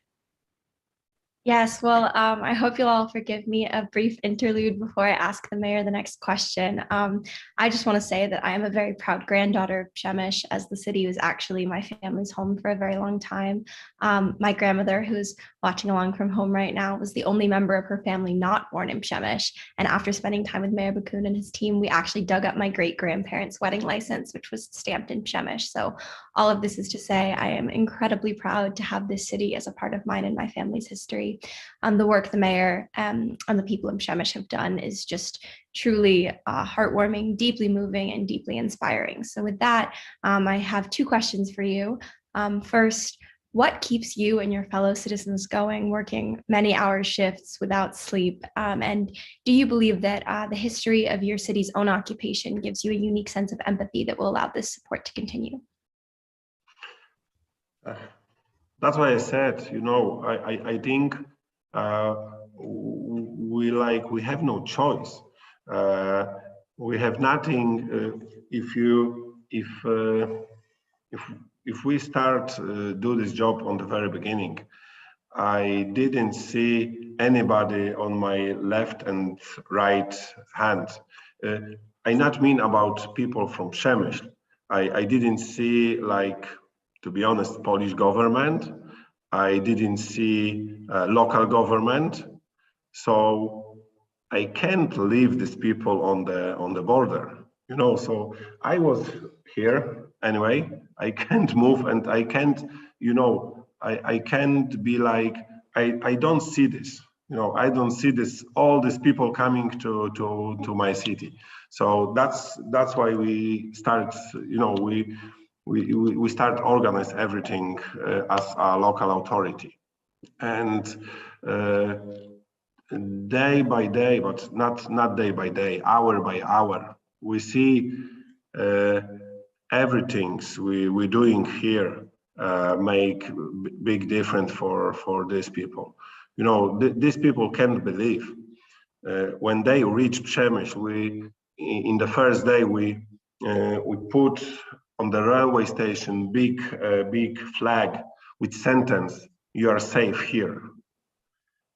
Yes, well, I hope you'll all forgive me a brief interlude before I ask the mayor the next question. I just want to say that I am a very proud granddaughter of Przemyśl, as the city was actually my family's home for a very long time. My grandmother, who's watching along from home right now, was the only member of her family not born in Przemyśl. And after spending time with Mayor Bakun and his team, we actually dug up my great-grandparents' wedding license, which was stamped in Przemyśl. So all of this is to say I am incredibly proud to have this city as a part of mine and my family's history. The work the mayor and the people in Przemyśl have done is just truly heartwarming, deeply moving, and deeply inspiring. So with that, I have two questions for you. First, what keeps you and your fellow citizens going, working many-hour shifts without sleep? And do you believe that the history of your city's own occupation gives you a unique sense of empathy that will allow this support to continue? That's why I said, you know, I think we have no choice. We have nothing. If we start do this job on the very beginning, I didn't see anybody on my left and right hand. I not mean about people from Przemyśl. I didn't see, like, to be honest, Polish government. I didn't see local government. So I can't leave these people on the border, you know. So I was here anyway. I can't move, and I can't, you know, I can't be like, I don't see this, you know. I don't see this, all these people coming to my city. So that's why we start, you know, we start organize everything as a local authority, and day by day, but not day by day, hour by hour, we see everything we're doing here make big difference for these people. You know, these people can't believe when they reach Przemyśl. In the first day we put on the railway station big flag with sentence, "You are safe here."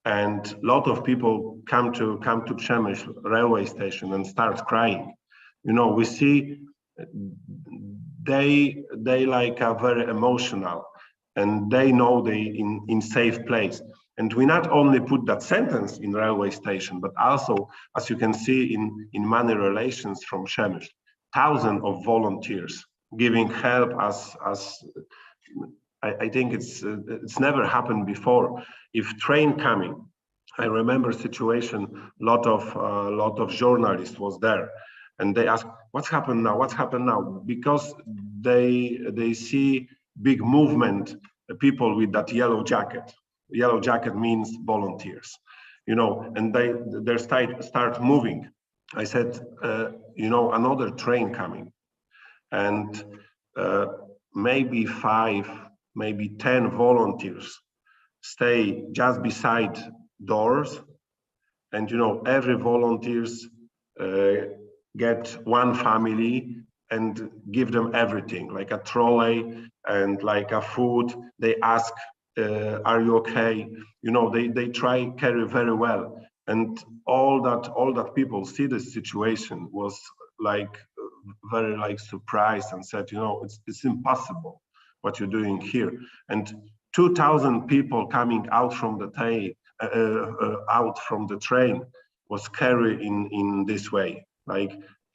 And a lot of people come to Przemyśl railway station and start crying. You know, we see they like are very emotional, and they know they in safe place. And we not only put that sentence in railway station, but also, as you can see in many relations from Przemyśl, thousands of volunteers giving help. As I think it's never happened before. If train coming, I remember situation. Lot of journalists was there, and they asked, "What's happened now? What's happened now?" Because they see big movement, people with that yellow jacket. Yellow jacket means volunteers, you know, and they start moving. I said, you know, another train coming, and maybe 5, maybe 10 volunteers stay just beside doors, and you know, every volunteers get one family and give them everything, like a trolley and like a food. They ask, "Are you okay?" You know, they try carry very well, and all that people see this situation was like very like surprised and said, you know, it's impossible what you're doing here. And 2,000 people coming out from the train was carried in this way. Like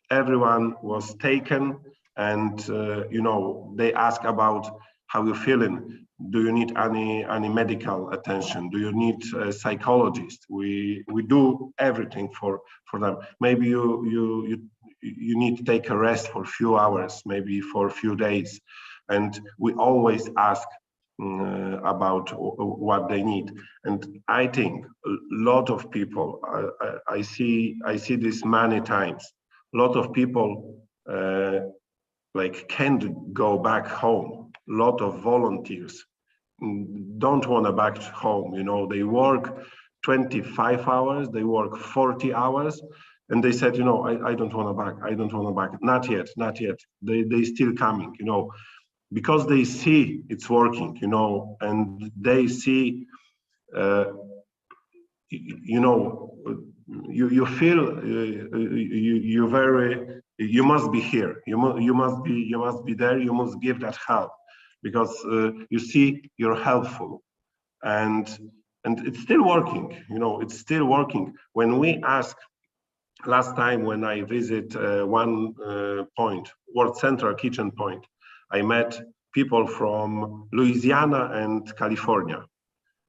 everyone was taken, and you know, they ask about how you're feeling. Do you need any medical attention? Do you need a psychologist? We do everything for them. Maybe you need to take a rest for a few hours, maybe for a few days, and we always ask about what they need. And I think a lot of people, I see this many times. A lot of people like can't go back home. A lot of volunteers don't want to back home. You know, they work 25 hours, they work 40 hours, and they said, you know, I don't want to back. I don't want to back. Not yet, not yet. They still coming, you know, because they see it's working, you know, and they see, you know, you feel you must be here. You must be there. You must give that help, because you see you're helpful, and it's still working. You know, it's still working. When we ask, last time when I visit one point, World Central Kitchen Point, I met people from Louisiana and California,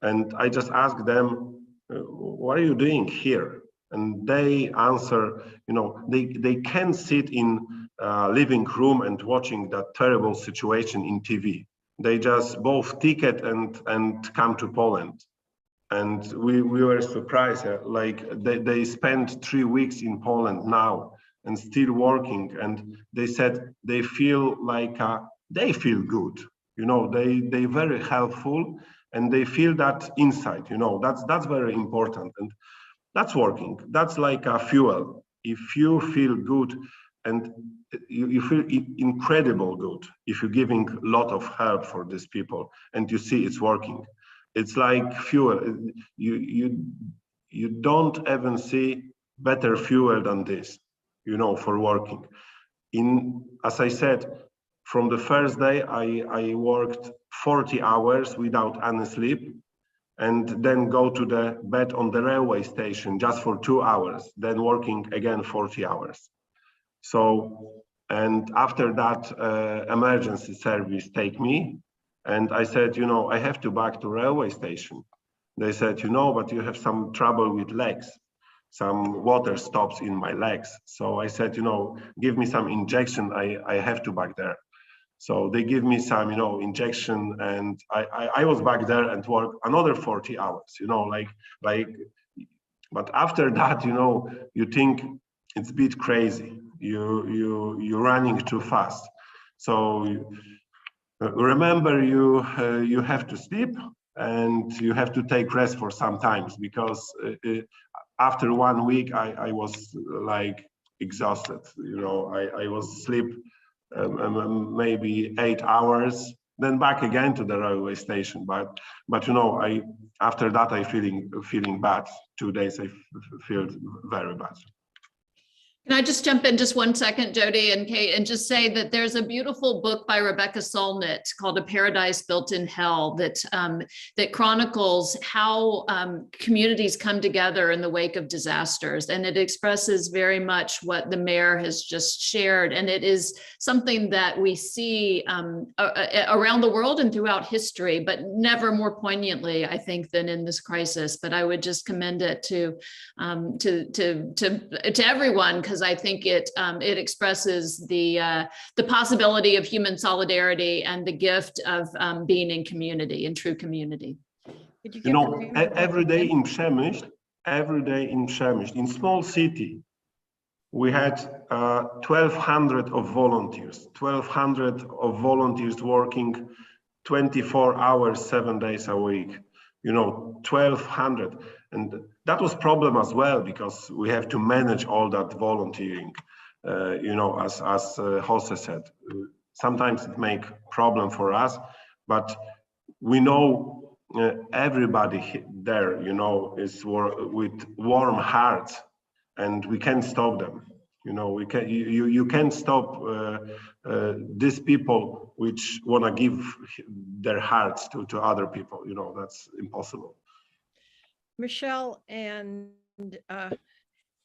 and I just asked them, what are you doing here? And they answer, you know, they can sit in living room and watching that terrible situation in TV. They just both ticket and come to Poland. And we were surprised, like they spent 3 weeks in Poland now and still working. And they said they feel like they feel good. You know, they very helpful, and they feel that inside, you know, that's very important, and that's working. That's like a fuel. If you feel good and you feel incredible good, if you're giving a lot of help for these people and you see it's working, it's like fuel. You don't even see better fuel than this, you know, for working. As I said, from the first day, I worked 40 hours without any sleep, and then go to the bed on the railway station just for 2 hours, then working again 40 hours. So, and after that, emergency service take me, and I said, you know, I have to back to railway station. They said, you know, but you have some trouble with legs. Some water stops in my legs. So I said, you know, give me some injection. I have to back there. So they give me some, you know, injection, and I was back there and worked another 40 hours, you know, like, but after that, you know, you think it's a bit crazy. You're running too fast. So remember, you have to sleep, and you have to take rest for some times, because after 1 week, I was like exhausted, you know, I was sleep maybe 8 hours, then back again to the railway station. But you know, after that I feeling bad. 2 days I feel very bad. Can I just jump in just 1 second, Jody and Kate, and just say that there's a beautiful book by Rebecca Solnit called A Paradise Built in Hell that chronicles how communities come together in the wake of disasters. And it expresses very much what the mayor has just shared. And it is something that we see around the world and throughout history, but never more poignantly, I think, than in this crisis. But I would just commend it to everyone, because I think it expresses the possibility of human solidarity and the gift of being in community, in true community. You know, every day in Przemyśl, in small city, we had 1,200 of volunteers, 1,200 of volunteers working 24 hours, 7 days a week. You know, 1,200. And that was problem as well, because we have to manage all that volunteering. You know, as José said, sometimes it make problem for us, but we know everybody there, you know, is with warm hearts, and we can't stop them. You know, you can't stop these people which want to give their hearts to other people. You know, that's impossible. Michelle and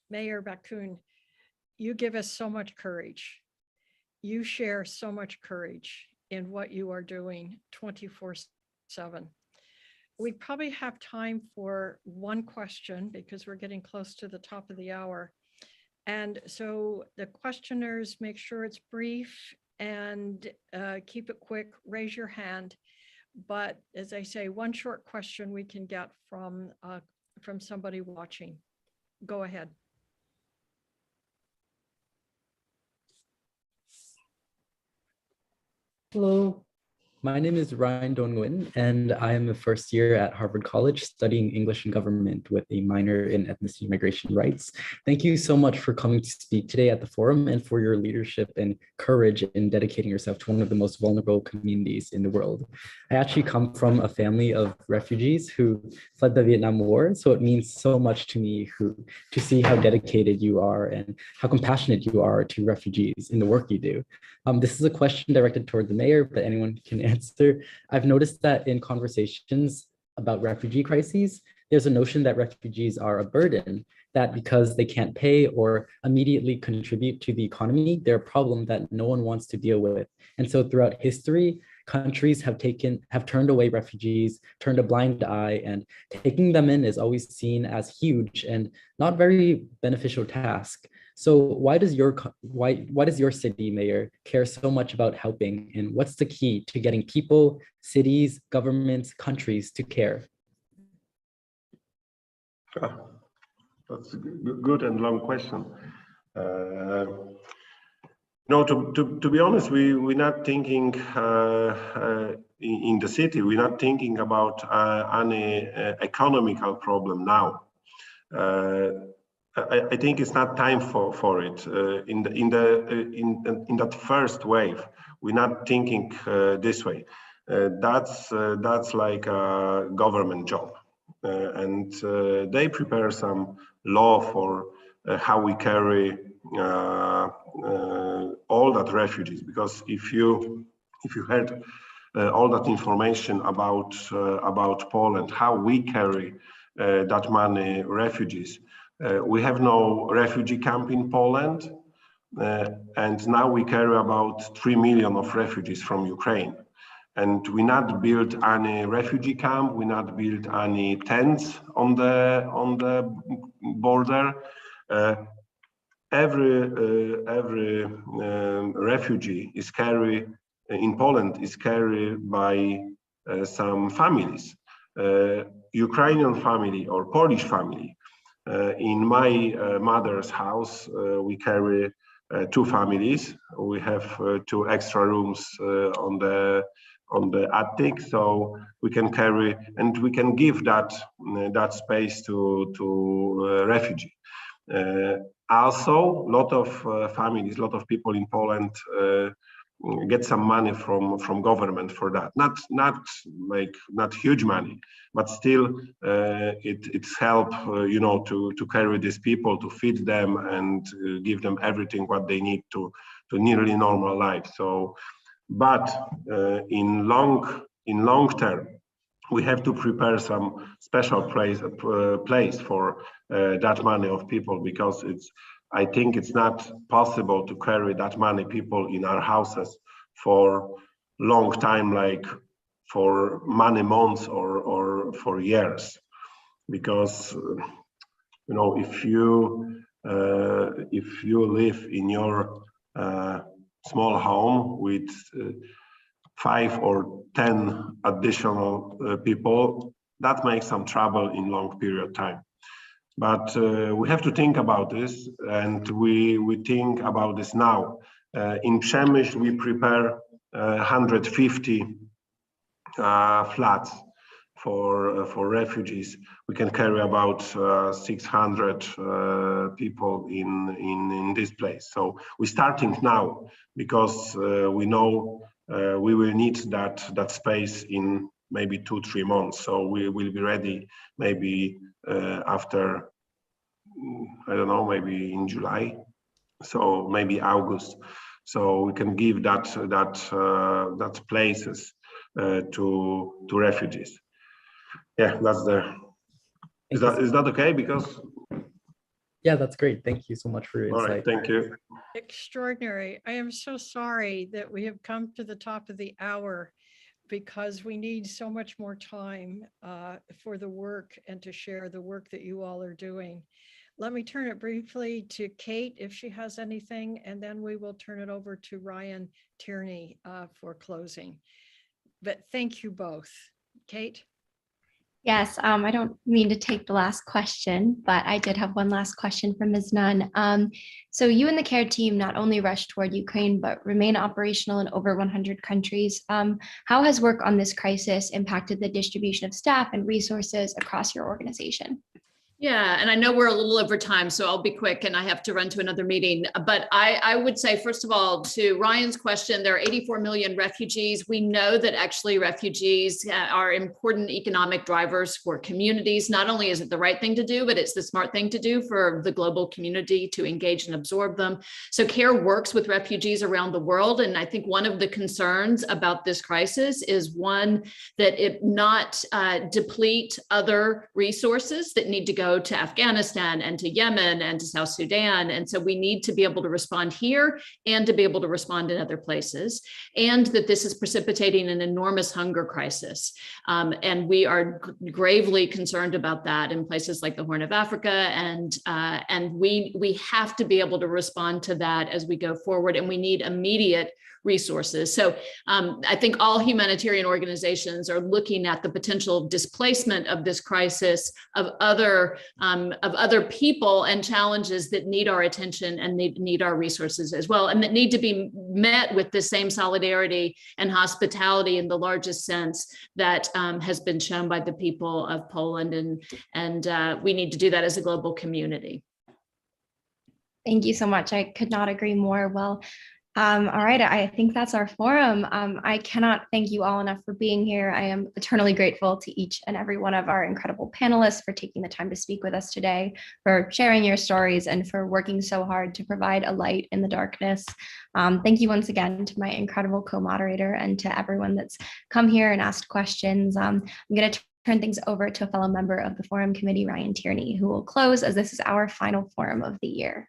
Mayor Bakun, you give us so much courage. You share so much courage in what you are doing 24/7. We probably have time for one question, because we're getting close to the top of the hour. And so the questioners, make sure it's brief and keep it quick, raise your hand. But as I say, one short question we can get from somebody watching. Go ahead. Hello, my name is Ryan Dongwin, and I am a first year at Harvard College studying English and government with a minor in ethnicity migration rights. Thank you so much for coming to speak today at the forum and for your leadership and courage in dedicating yourself to one of the most vulnerable communities in the world. I actually come from a family of refugees who fled the Vietnam War, so it means so much to me to see how dedicated you are and how compassionate you are to refugees in the work you do. This is a question directed toward the mayor, but anyone can answer. I've noticed that in conversations about refugee crises, there's a notion that refugees are a burden, that because they can't pay or immediately contribute to the economy, they're a problem that no one wants to deal with. And so throughout history, countries have turned away refugees, turned a blind eye, and taking them in is always seen as huge and not very beneficial task. So why does your city mayor care so much about helping, and what's the key to getting people, cities, governments, countries to care? That's a good and long question. No, to be honest, we're not thinking in the city. We're not thinking about any economical problem now. I think it's not time for it. In that first wave, we're not thinking this way. That's like a government job, and they prepare some law for how we carry all that refugees. Because if you heard all that information about Poland, how we carry that many refugees. We have no refugee camp in Poland, and now we carry about 3 million of refugees from Ukraine. And we not build any refugee camp, we not build any tents on the border. Every refugee is carried in Poland is carried by some families, Ukrainian family or Polish family. In my mother's house, we carry 2 families. We have 2 extra rooms on the attic, so we can carry and we can give that space to refugee. Also, a lot of families, a lot of people in Poland get some money from government for that. Not huge money, but still it's help to carry these people, to feed them and give them everything what they need to nearly normal life. So, but in long term, we have to prepare some special place for that many of people, because I think it's not possible to carry that many people in our houses for long time, like for many months or for years, because if you live in your small home with 5 or 10 additional people, that makes some trouble in long period of time. But we have to think about this, and we think about this now. In Przemyśl, we prepare 150 flats for refugees. We can carry about 600 people in this place. So we're starting now, because we know we will need that space in maybe 2-3 months. So we will be ready maybe after, I don't know, maybe in July, so maybe August. So we can give that places to refugees. Yeah, that's there. Is that okay? Because yeah, that's great. Thank you so much for your insight. All right, thank you. Extraordinary. I am so sorry that we have come to the top of the hour, because we need so much more time for the work and to share the work that you all are doing. Let me turn it briefly to Kate if she has anything, and then we will turn it over to Ryan Tierney for closing. But thank you both. Kate? Yes, I don't mean to take the last question, but I did have one last question from Ms. Nunn. So you and the CARE team not only rushed toward Ukraine, but remain operational in over 100 countries. How has work on this crisis impacted the distribution of staff and resources across your organization? Yeah, and I know we're a little over time, so I'll be quick and I have to run to another meeting. But I would say, first of all, to Ryan's question, there are 84 million refugees. We know that actually refugees are important economic drivers for communities. Not only is it the right thing to do, but it's the smart thing to do for the global community to engage and absorb them. So CARE works with refugees around the world. And I think one of the concerns about this crisis is one, that it not deplete other resources that need to go to Afghanistan and to Yemen and to South Sudan. And so we need to be able to respond here and to be able to respond in other places. And that this is precipitating an enormous hunger crisis. And we are gravely concerned about that in places like the Horn of Africa. And we have to be able to respond to that as we go forward. And we need immediate resources. So I think all humanitarian organizations are looking at the potential displacement of this crisis of other people and challenges that need our attention and need our resources as well, and that need to be met with the same solidarity and hospitality in the largest sense that has been shown by the people of Poland, and we need to do that as a global community. Thank you so much. I could not agree more. Well, all right, I think that's our forum. I cannot thank you all enough for being here. I am eternally grateful to each and every one of our incredible panelists for taking the time to speak with us today, for sharing your stories, and for working so hard to provide a light in the darkness. Thank you once again to my incredible co-moderator and to everyone that's come here and asked questions. I'm going to turn things over to a fellow member of the forum committee, Ryan Tierney, who will close as this is our final forum of the year.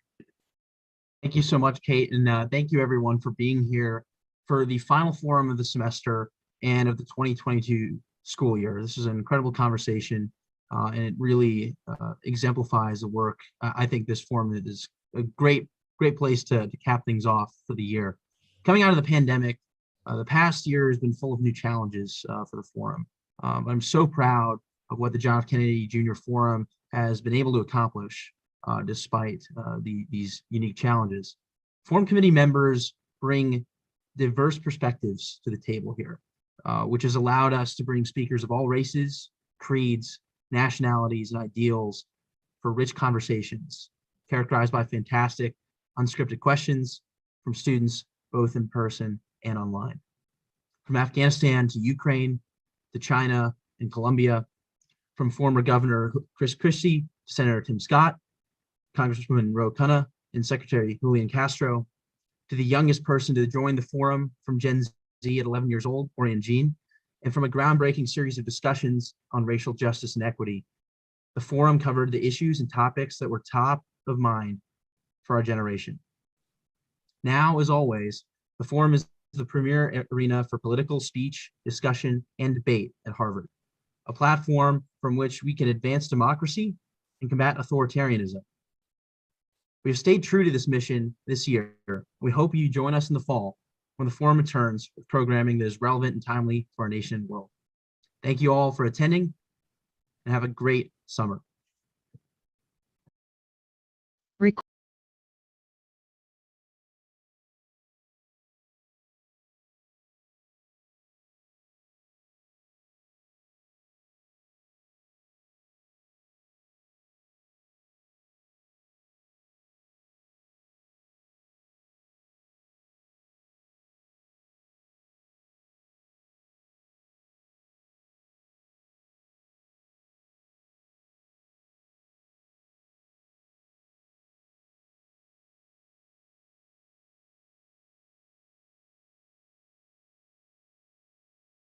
Thank you so much, Kate, and thank you everyone for being here for the final forum of the semester and of the 2022 school year. This is an incredible conversation, and it really exemplifies the work. I think this forum is a great place to cap things off for the year. Coming out of the pandemic, the past year has been full of new challenges for the forum. I'm so proud of what the John F. Kennedy Jr. Forum has been able to accomplish despite these unique challenges. Forum committee members bring diverse perspectives to the table here, which has allowed us to bring speakers of all races, creeds, nationalities, and ideals for rich conversations, characterized by fantastic, unscripted questions from students, both in person and online. From Afghanistan to Ukraine, to China and Colombia, from former Governor Chris Christie to Senator Tim Scott, Congresswoman Ro Khanna, and Secretary Julian Castro, to the youngest person to join the forum from Gen Z at 11 years old, Orion Jean, and from a groundbreaking series of discussions on racial justice and equity. The forum covered the issues and topics that were top of mind for our generation. Now, as always, the forum is the premier arena for political speech, discussion, and debate at Harvard, a platform from which we can advance democracy and combat authoritarianism. We have stayed true to this mission this year. We hope you join us in the fall when the forum returns with programming that is relevant and timely for our nation and world. Thank you all for attending, and have a great summer.